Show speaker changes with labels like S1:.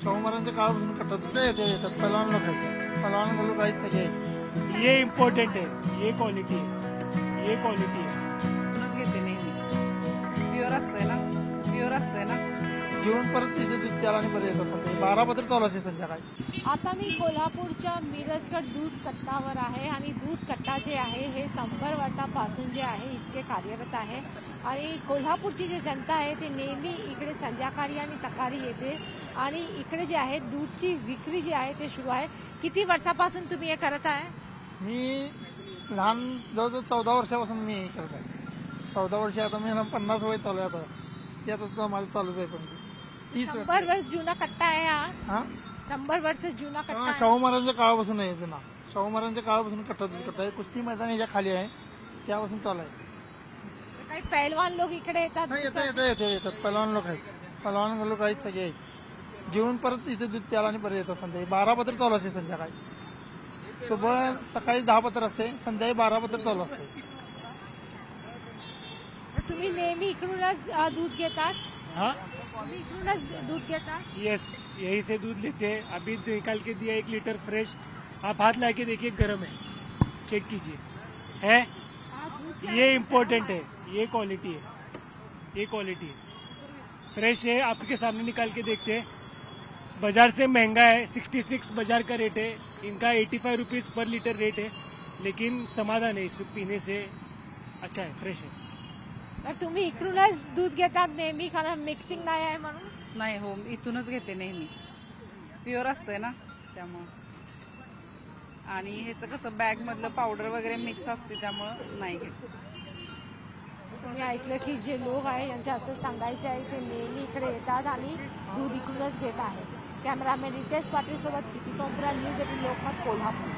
S1: शाहू महाराजांच्या काळापासून कट्टा येतात पहलवान लोक आहेत, पहलवान लोक आहेत सगळे.
S2: ये इम्पोर्टेंट है, ये क्वालिटी है, ये क्वालिटी है.
S3: म्हणूनच घेते नेहमी. प्युअर असतंय ना, प्युअर असतंय ना.
S1: जेवण परत तिथे दूध प्याला आणि परत येत असतात. 12 पत्र चालू असते संध्याकाळी.
S4: आता मी कोल्हापूरच्या मिरजगड दूध कट्टावर आहे आणि दूध कट्टा जे आहे हे 100 वर्षापासून जे आहे इतके कार्यरत आहे आणि कोल्हापूरची जी जनता आहे ते नेहमी इकडे संध्याकाळी आणि सकाळी येते आणि इकडे जे आहे दूधची विक्री जी आहे ते सुरू आहे. किती वर्षापासून तुम्ही हे करत आहे?
S1: मी लहान जवळजवळ 14 वर्षापासून मी हे करत आहे. 14 वर्ष आता मी 50 वय चालू आहे आता. हे आता माझं चालूच आहे. पण 30
S4: 100 वर्ष जुना कट्टा आहे
S1: हा.
S4: 100 वर्ष जुना कट्टा आहे.
S1: शाहू महाराजांच्या काळापासून आहे जुना. शाहू महाराजांच्या काळापासून कट्टा आहे. कुस्ती मैदान याच्या खाली आहे त्यापासून चालू आहे.
S4: काही पैलवान लोक इकडे येतात.
S1: येतात पहलवान लोक आहेत, पहलवान लोक आहेत सगळे आहेत. जेवण परत इथे दूध प्याला आणि परत येत असतात. 12 पत्र चालू असते संध्याकाळी. सकाळी 10 पत्र असते, संध्याकाळी 12 पत्र चालू असते.
S4: तुम्ही नेहमी इकडूनच दूध घेतात?
S2: हाँ,
S4: तुम्ही इकडूनच दूध घेतात?
S2: यस, यही से दूध लेते हैं. अभी निकाल के दिया 1 लीटर फ्रेश. आप हाथ ला के देखिए, गर्म है, चेक कीजिए. है, ये इम्पोर्टेंट है, ये क्वालिटी है, ये क्वालिटी है. फ्रेश है, आपके सामने निकाल के देखते हैं. बाजार से महंगा है, 66 बाजार का रेट है. इनका 85 रुपीज पर लीटर रेट है, लेकिन समाधान है इसमें पीने से. अच्छा है, फ्रेश है.
S4: तर तुम्ही इकडूनच दूध घेतात नेहमी, कारण मिक्सिंग नाही आहे म्हणून?
S3: नाही हो, इथूनच घेते नेहमी. प्युअर असतंय ना त्यामुळं. आणि ह्याचं कसं बॅग मधलं पावडर वगैरे मिक्स असते त्यामुळं नाही घेत.
S4: तुम्ही ऐकलं की जे लोक आहे यांचे असं सांगायचे आहे ते नेहमी इकडे येतात आणि दूध इकडूनच घेत आहे. कॅमेरामॅन रितेश पाटील सोबत प्रीती सोमपुरा, न्यूज 18 लोकमत, कोल्हापूर.